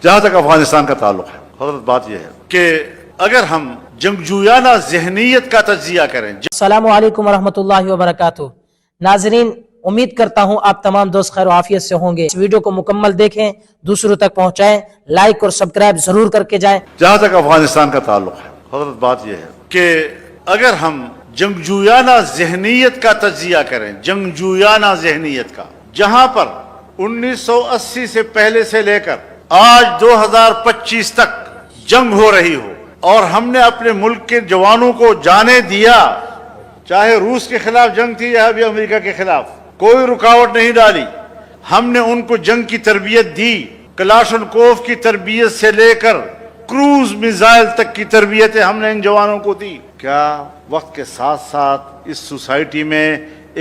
جہاں تک افغانستان کا تعلق ہے حضرت بات یہ ہے کہ اگر ہم جنگجویانہ ذہنیت کا تجزیہ کریں. السلام علیکم ورحمۃ اللہ وبرکاتہ. ناظرین، امید کرتا ہوں آپ تمام دوست خیر و عافیت سے ہوں گے. اس ویڈیو کو مکمل دیکھیں، دوسروں تک پہنچائیں، لائک اور سبسکرائب ضرور کر کے جائیں. جہاں تک افغانستان کا تعلق ہے حضرت بات یہ ہے کہ اگر ہم جنگجویانہ ذہنیت کا تجزیہ کریں، جنگجویانہ ذہنیت کا، جہاں پر 1980 سے پہلے سے لے کر آج 2025 تک جنگ ہو رہی ہو اور ہم نے اپنے ملک کے جوانوں کو جانے دیا، چاہے روس کے خلاف جنگ تھی یا ابھی امریکہ کے خلاف، کوئی رکاوٹ نہیں ڈالی. ہم نے ان کو جنگ کی تربیت دی، کلاشنکوف کی تربیت سے لے کر کروز میزائل تک کی تربیتیں ہم نے ان جوانوں کو دی. کیا وقت کے ساتھ ساتھ اس سوسائٹی میں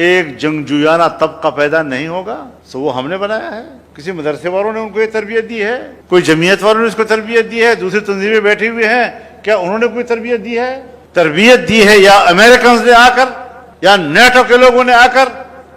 ایک جنگجویانہ طبقہ پیدا نہیں ہوگا؟ سو وہ ہم نے بنایا ہے. کسی مدرسے والوں نے ان کو یہ تربیت دی ہے؟ کوئی جمعیت والوں نے اس کو تربیت دی ہے؟ دوسری تنظیمیں بیٹھی ہوئی ہیں، کیا انہوں نے کوئی تربیت دی ہے؟ تربیت دی ہے یا امریکنز نے آ کر، یا نیٹو کے لوگوں نے آ کر،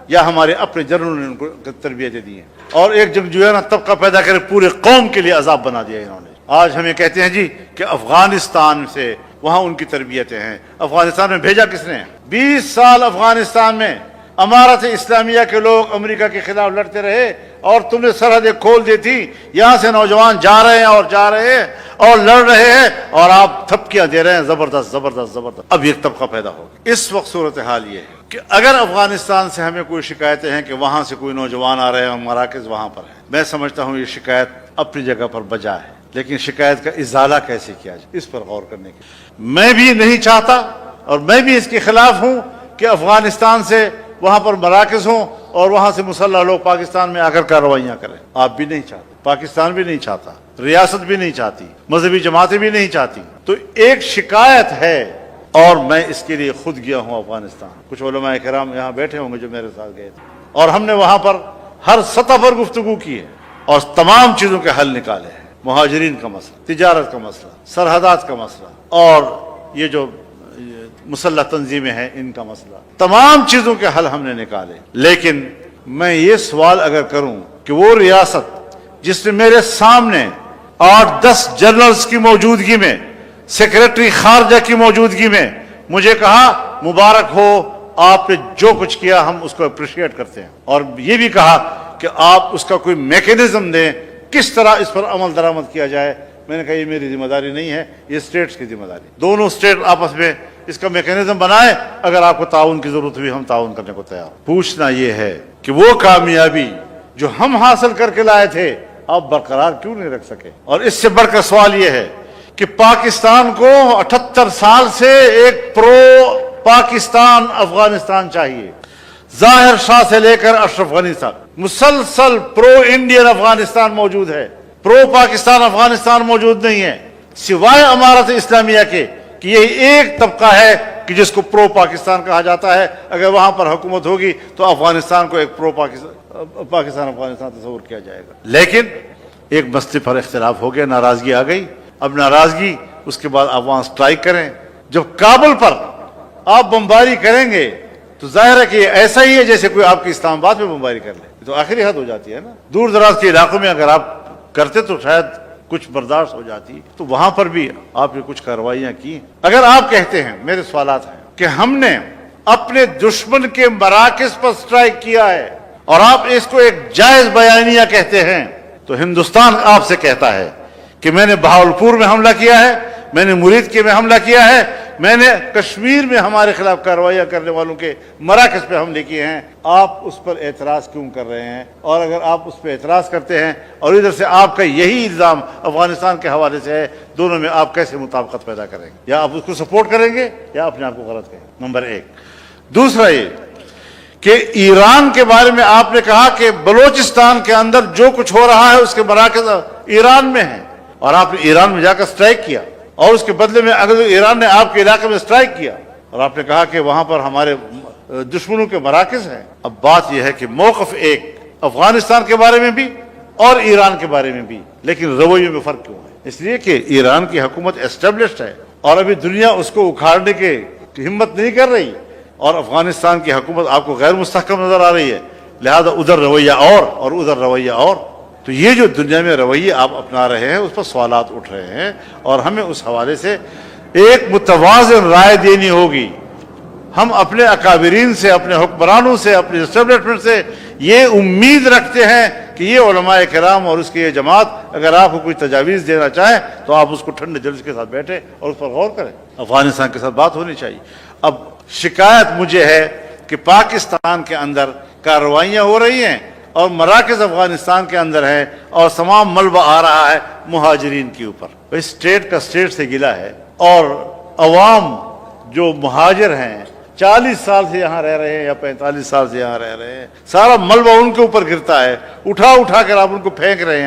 یا ہمارے اپنے جنرلوں نے ان کو تربیتیں دی ہیں اور ایک جنگجویانہ طبقہ پیدا کر پورے قوم کے لیے عذاب بنا دیا انہوں نے. آج ہمیں کہتے ہیں جی کہ افغانستان سے وہاں ان کی تربیتیں ہیں. افغانستان میں بھیجا کس نے؟ 20 سال افغانستان میں امارت اسلامیہ کے لوگ امریکہ کے خلاف لڑتے رہے اور تم نے سرحدیں کھول دی تھی. یہاں سے نوجوان جا رہے ہیں اور جا رہے ہیں اور لڑ رہے ہیں اور آپ تھپکیاں دے رہے ہیں. زبردست زبردست زبردست. اب ایک طبقہ پیدا ہوگا. اس وقت صورتحال یہ ہے کہ اگر افغانستان سے ہمیں کوئی شکایتیں ہیں کہ وہاں سے کوئی نوجوان آ رہے ہیں اور مراکز وہاں پر ہیں، میں سمجھتا ہوں یہ شکایت اپنی جگہ پر بجا ہے، لیکن شکایت کا ازالہ کیسے کیا جائے اس پر غور کرنے کی میں بھی نہیں چاہتا اور میں بھی اس کے خلاف ہوں کہ افغانستان سے وہاں پر مراکز ہوں اور وہاں سے مسلح لوگ پاکستان میں آ کر کارروائیاں کریں. آپ بھی نہیں چاہتے، پاکستان بھی نہیں چاہتا، ریاست بھی نہیں چاہتی، مذہبی جماعتیں بھی نہیں چاہتی. تو ایک شکایت ہے اور میں اس کے لیے خود گیا ہوں افغانستان. کچھ علماء کرام یہاں بیٹھے ہوں گے جو میرے ساتھ گئے تھے اور ہم نے وہاں پر ہر سطح پر گفتگو کی ہے اور تمام چیزوں کے حل نکالے ہیں. مہاجرین کا مسئلہ، تجارت کا مسئلہ، سرحدات کا مسئلہ اور یہ جو مسلح تنظیمیں ہیں ان کا مسئلہ، تمام چیزوں کے حل ہم نے نکالے. لیکن میں یہ سوال اگر کروں کہ وہ ریاست جس نے میرے سامنے 8-10 جنرلز کی موجودگی میں، سیکریٹری خارجہ کی موجودگی میں مجھے کہا مبارک ہو آپ نے جو کچھ کیا، ہم اس کو اپریشیٹ کرتے ہیں، اور یہ بھی کہا کہ آپ اس کا کوئی میکینزم دیں کس طرح اس پر عمل درآمد کیا جائے. میں نے کہا یہ میری ذمہ داری نہیں ہے، یہ اسٹیٹس کی ذمہ داری. دونوں اسٹیٹ آپس میں اس کا میکینزم بنائیں. اگر آپ کو تعاون کی ضرورت ہوئی ہم تعاون کرنے کو تیار. پوچھنا یہ ہے کہ وہ کامیابی جو ہم حاصل کر کے لائے تھے آپ برقرار کیوں نہیں رکھ سکے؟ اور اس سے بڑھ کر سوال یہ ہے کہ پاکستان کو 78 سال سے ایک پرو پاکستان افغانستان چاہیے. ظاہر شاہ سے لے کر اشرف غنی تک مسلسل پرو انڈین افغانستان موجود ہے، پرو پاکستان افغانستان موجود نہیں ہے، سوائے امارت اسلامیہ کے کہ یہی ایک طبقہ ہے کہ جس کو پرو پاکستان کہا جاتا ہے. اگر وہاں پر حکومت ہوگی تو افغانستان کو ایک پرو پاکستان افغانستان تصور کیا جائے گا. لیکن ایک مسئلے پر اختلاف ہو گیا، ناراضگی آ گئی. اب ناراضگی اس کے بعد آپ وہاں اسٹرائک کریں. جب کابل پر آپ بمباری کریں گے تو ظاہر ہے کہ یہ ایسا ہی ہے جیسے کوئی آپ کی اسلام آباد میں بمباری کر لے. تو آخری حد ہو جاتی ہے نا. دور دراز کے علاقوں میں اگر آپ کرتے تو شاید کچھ برداشت ہو جاتی، تو وہاں پر بھی آپ نے کچھ کارروائیاں کی. اگر آپ کہتے ہیں، میرے سوالات ہیں کہ ہم نے اپنے دشمن کے مراکز پر اسٹرائک کیا ہے اور آپ اس کو ایک جائز بیانیہ کہتے ہیں، تو ہندوستان آپ سے کہتا ہے کہ میں نے بہاولپور میں حملہ کیا ہے، میں نے مرید کے میں حملہ کیا ہے، میں نے کشمیر میں ہمارے خلاف کارروائیاں کرنے والوں کے مراکز پہ حملے کیے ہیں. آپ اس پر اعتراض کیوں کر رہے ہیں؟ اور اگر آپ اس پہ اعتراض کرتے ہیں اور ادھر سے آپ کا یہی الزام افغانستان کے حوالے سے ہے، دونوں میں آپ کیسے مطابقت پیدا کریں گے؟ یا آپ اس کو سپورٹ کریں گے یا اپنے آپ کو غلط کہیں گے. نمبر 1. دوسرا یہ کہ ایران کے بارے میں آپ نے کہا کہ بلوچستان کے اندر جو کچھ ہو رہا ہے اس کے مراکز ایران میں ہیں، اور آپ نے ایران میں جا کر اسٹرائک کیا اور اس کے بدلے میں اگر ایران نے آپ کے علاقے میں اسٹرائک کیا اور آپ نے کہا کہ وہاں پر ہمارے دشمنوں کے مراکز ہیں. اب بات یہ ہے کہ موقف ایک افغانستان کے بارے میں بھی اور ایران کے بارے میں بھی، لیکن رویے میں فرق کیوں ہے؟ اس لیے کہ ایران کی حکومت اسٹیبلشڈ ہے اور ابھی دنیا اس کو اکھاڑنے کی ہمت نہیں کر رہی، اور افغانستان کی حکومت آپ کو غیر مستحکم نظر آ رہی ہے، لہذا ادھر رویہ اور ادھر رویہ اور. تو یہ جو دنیا میں رویے آپ اپنا رہے ہیں اس پر سوالات اٹھ رہے ہیں، اور ہمیں اس حوالے سے ایک متوازن رائے دینی ہوگی۔ ہم اپنے اکابرین سے، اپنے حکمرانوں سے، اپنے اسٹیبلشمنٹ سے یہ امید رکھتے ہیں کہ یہ علماء کرام اور اس کی یہ جماعت اگر آپ کو کوئی تجاویز دینا چاہے تو آپ اس کو ٹھنڈے دل کے ساتھ بیٹھیں اور اس پر غور کریں۔ افغانستان کے ساتھ بات ہونی چاہیے۔ اب شکایت مجھے ہے کہ پاکستان کے اندر کارروائیاں ہو رہی ہیں اور مراکز افغانستان کے اندر ہیں اور تمام ملبہ آ رہا ہے مہاجرین کے اوپر۔ اسٹیٹ کا اسٹیٹ سے گلا ہے، اور عوام جو مہاجر ہیں 40 سال سے یہاں رہ رہے ہیں یا 45 سال سے یہاں رہ رہے ہیں، سارا ملبہ ان کے اوپر گرتا ہے، اٹھا کر آپ ان کو پھینک رہے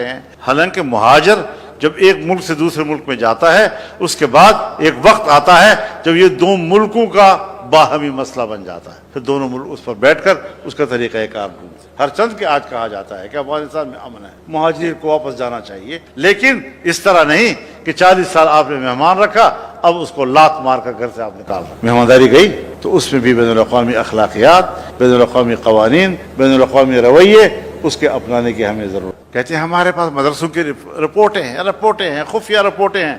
ہیں۔ حالانکہ مہاجر جب ایک ملک سے دوسرے ملک میں جاتا ہے اس کے بعد ایک وقت آتا ہے جب یہ دو ملکوں کا باہمی مسئلہ بن جاتا ہے، پھر دونوں ملک اس پر بیٹھ کر اس کا طریقہ کار ڈھونڈتے ہیں۔ ہر چند کے آج کہا جاتا ہے کہ افغانستان میں امن ہے، مہاجرین کو واپس جانا چاہیے، لیکن اس طرح نہیں کہ 40 سال آپ نے مہمان رکھا، اب اس کو لات مار کر گھر سے آپ نکال رہے۔ مہمانداری گئی تو اس میں بھی بین الاقوامی اخلاقیات، بین الاقوامی قوانین، بین الاقوامی رویے اس کے اپنانے کی ہمیں ضرورت۔ کہتے ہیں ہمارے پاس مدرسوں کی رپورٹیں ہیں، خفیہ رپورٹیں ہیں۔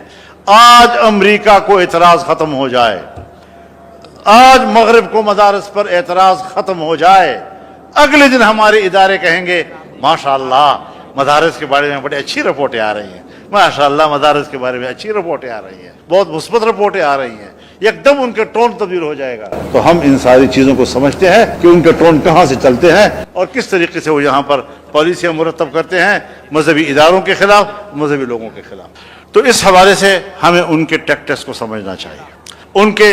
آج امریکہ کو اعتراض ختم ہو جائے، آج مغرب کو مدارس پر اعتراض ختم ہو جائے، اگلے دن ہمارے ادارے کہیں گے ماشاءاللہ مدارس کے بارے میں بڑی اچھی رپورٹیں آ رہی ہیں، ماشاءاللہ مدارس کے بارے میں اچھی رپورٹیں آ رہی ہیں، بہت مثبت رپورٹیں آ رہی ہیں، ایک دم ان کے ٹون تبدیل ہو جائے گا۔ تو ہم ان ساری چیزوں کو سمجھتے ہیں کہ ان کے ٹون کہاں سے چلتے ہیں اور کس طریقے سے وہ یہاں پر پالیسیاں مرتب کرتے ہیں مذہبی اداروں کے خلاف، مذہبی لوگوں کے خلاف۔ تو اس حوالے سے ہمیں ان کے ٹیکٹس کو سمجھنا چاہیے، ان کے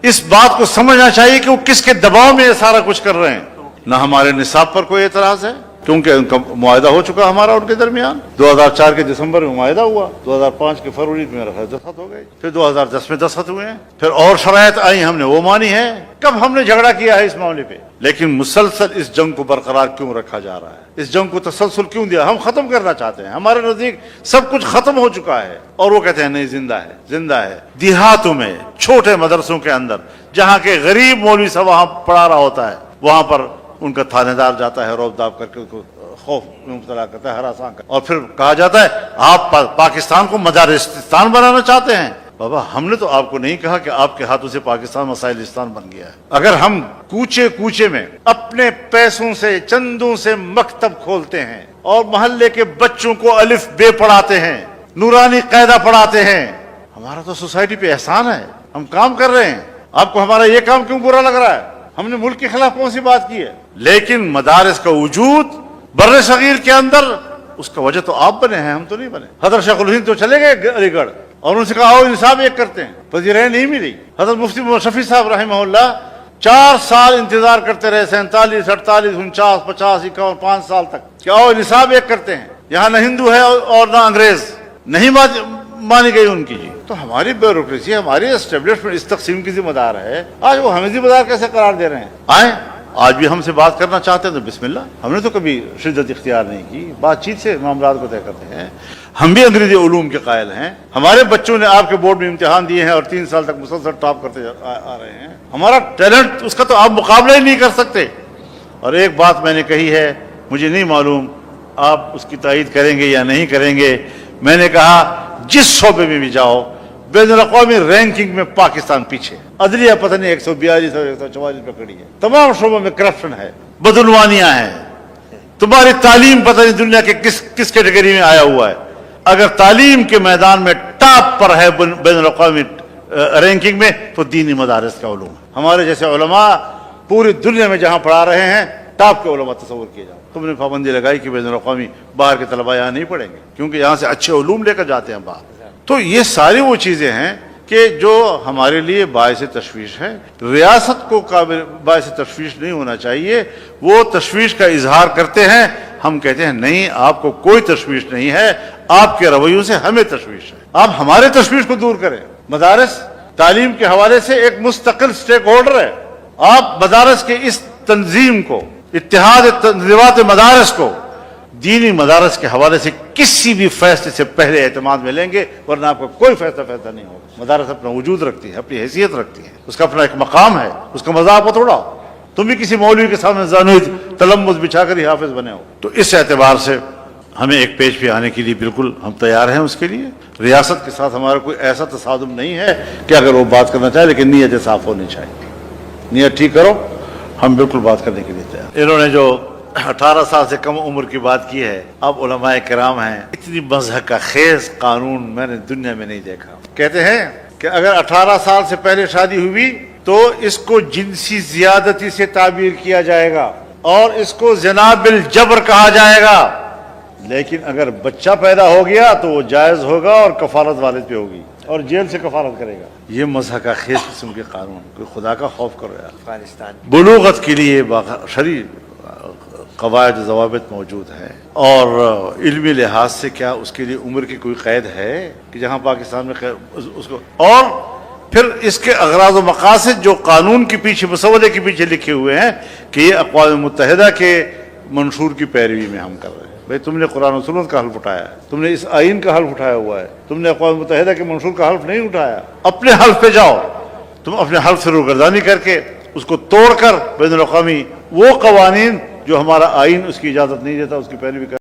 اس بات کو سمجھنا چاہیے کہ وہ کس کے دباؤ میں یہ سارا کچھ کر رہے ہیں۔ نہ ہمارے نصاب پر کوئی اعتراض ہے کیونکہ ان کا معاہدہ ہو چکا ہمارا ان کے درمیان، 2004 کے دسمبر میں معاہدہ ہوا، 2005 کے فروری میں دستخط ہو گئے، پھر 2010 میں دستخط ہوئے ہیں، پھر اور شرائط آئی ہم نے وہ مانی ہے۔ کب ہم نے جھگڑا کیا ہے اس معاملے پہ؟ لیکن مسلسل اس جنگ کو برقرار کیوں رکھا جا رہا ہے، اس جنگ کو تسلسل کیوں دیا؟ ہم ختم کرنا چاہتے ہیں، ہمارے نزدیک سب کچھ ختم ہو چکا ہے، اور وہ کہتے ہیں نہیں زندہ ہے۔ دیہاتوں میں چھوٹے مدرسوں کے اندر جہاں کے غریب مولوی صاحب وہاں پڑھا رہا ہوتا ہے، وہاں پر ان کا تھانے دار جاتا ہے روب داب کر کے ان کو خوف میں مبتلا کرتا ہے، ہراساں کرتا ہے، اور پھر کہا جاتا ہے آپ پاکستان کو مدارستان بنانا چاہتے ہیں۔ بابا ہم نے تو آپ کو نہیں کہا کہ آپ کے ہاتھوں سے پاکستان مسائلستان بن گیا ہے۔ اگر ہم کوچے میں اپنے پیسوں سے چندوں سے مکتب کھولتے ہیں اور محلے کے بچوں کو الف بے پڑھاتے ہیں، نورانی قاعدہ پڑھاتے ہیں، ہمارا تو سوسائٹی پہ احسان ہے، ہم کام کر رہے ہیں۔ آپ کو ہمارا یہ کام کیوں برا لگ رہا ہے؟ ہم نے ملک کے خلاف کون سی بات کی ہے؟ لیکن مدارس کا وجود بر صغیر کے اندر اس کا وجہ تو آپ بنے ہیں، ہم تو نہیں بنے۔ حضرت شیخ الہند تو چلے گئے علی گڑھ اور ان سے کہا آؤ نصاب ایک کرتے ہیں، پذیرائی نہیں ملی۔ حضرت مفتی محمد شفیع صاحب رحمہ اللہ 4 سال انتظار کرتے رہے، 47 48 49 50 51 5 سال تک کہ آؤ نصاب ایک کرتے ہیں، یہاں نہ ہندو ہے اور نہ انگریز، نہیں مانی گئی ان کی۔ تو ہماری بیوروکریسی، ہماری اسٹیبلشمنٹ اس تقسیم کی ذمہ دار ہے، آج وہ ہمیں ذمہ دار کیسے قرار دے رہے ہیں؟ آئیں آج بھی ہم سے بات کرنا چاہتے ہیں تو بسم اللہ، ہم نے تو کبھی شدت اختیار نہیں کی، بات چیت سے معاملات کو طے کرتے ہیں۔ ہم بھی انگریزی علوم کے قائل ہیں، ہمارے بچوں نے آپ کے بورڈ میں امتحان دیے ہیں اور 3 سال تک مسلسل ٹاپ کرتے آ رہے ہیں، ہمارا ٹیلنٹ اس کا تو آپ مقابلہ ہی نہیں کر سکتے۔ اور ایک بات میں نے کہی ہے، مجھے نہیں معلوم آپ اس کی تائید کریں گے یا نہیں کریں گے، میں نے کہا جس شعبے میں بھی جاؤ بین الاقوامی رینکنگ میں پاکستان پیچھے، عدلیہ پتہ نہیں 142 اور 144 پہ کھڑی ہے، تمام شعبوں میں کرپشن ہے، بدعنوانیاں ہیں، تمہاری تعلیم پتہ نہیں دنیا کے کس کیٹیگری میں آیا ہوا ہے۔ اگر تعلیم کے میدان میں ٹاپ پر ہے بین الاقوامی رینکنگ میں تو دینی مدارس کا علوم ہے۔ ہمارے جیسے علماء پوری دنیا میں جہاں پڑھا رہے ہیں ٹاپ کے علماء تصور کیے جاؤ۔ تم نے پابندی لگائی کہ بین الاقوامی باہر کے طلباء یہاں نہیں پڑھیں گے کیونکہ یہاں سے اچھے علوم لے کر جاتے ہیں باہر۔ تو یہ ساری وہ چیزیں ہیں کہ جو ہمارے لیے باعث تشویش ہے۔ ریاست کو باعث تشویش نہیں ہونا چاہیے، وہ تشویش کا اظہار کرتے ہیں، ہم کہتے ہیں نہیں آپ کو کوئی تشویش نہیں ہے، آپ کے رویوں سے ہمیں تشویش ہے، آپ ہمارے تشویش کو دور کریں۔ مدارس تعلیم کے حوالے سے ایک مستقل سٹیک ہولڈر ہے، آپ مدارس کے اس تنظیم کو، اتحاد تنظیمات مدارس کو دینی مدارس کے حوالے سے کسی بھی فیصلے سے پہلے اعتماد میں لیں گے، ورنہ آپ کا کوئی فیصلہ نہیں ہوگا۔ مدارس اپنا وجود رکھتی ہے، اپنی حیثیت رکھتی ہے، اس کا اپنا ایک مقام ہے، اس کا مذاق مت اڑاؤ۔ تم بھی کسی مولوی کے سامنے زانوی تلمذ بچھا کر ہی حافظ بنے ہو۔ تو اس اعتبار سے ہمیں ایک پیج پہ آنے کے لیے بالکل ہم تیار ہیں اس کے لیے. ریاست کے ساتھ ہمارا کوئی ایسا تصادم نہیں ہے کہ اگر وہ بات کرنا چاہے لیکن نیت صاف ہونی چاہیے. نیت ٹھیک کرو, ہم بالکل بات کرنے کے لیے تیار. انہوں نے جو 18 سال سے کم عمر کی بات کی ہے, اب علماء کرام ہیں, اتنی مضحک کا خیز قانون میں نے دنیا میں نہیں دیکھا. کہتے ہیں کہ اگر 18 سال سے پہلے شادی ہوئی تو اس کو جنسی زیادتی سے تعبیر کیا جائے گا اور اس کو زنا بالجبر کہا جائے گا, لیکن اگر بچہ پیدا ہو گیا تو وہ جائز ہوگا اور کفالت والد پہ ہوگی اور جیل سے کفالت کرے گا. یہ مضحکہ خیز قسم کے قانون, کوئی خدا کا خوف کرو یار. افغانستان بلوغت کے لیے شرعی قواعد و ضوابط موجود ہیں, اور علمی لحاظ سے کیا اس کے لیے عمر کی کوئی قید ہے کہ جہاں پاکستان میں اس کو, اور پھر اس کے اغراض و مقاصد جو قانون کے پیچھے مسودے کے پیچھے لکھے ہوئے ہیں کہ یہ اقوام متحدہ کے منشور کی پیروی میں ہم کر رہے ہیں. بھئی تم نے قرآن و سنت کا حلف اٹھایا ہے, تم نے اس آئین کا حلف اٹھایا ہوا ہے, تم نے اقوام متحدہ کے منشور کا حلف نہیں اٹھایا. اپنے حلف پہ جاؤ, تم اپنے حلف سے روگردانی کر کے اس کو توڑ کر بین الاقوامی وہ قوانین جو ہمارا آئین اس کی اجازت نہیں دیتا اس کی پیروی کر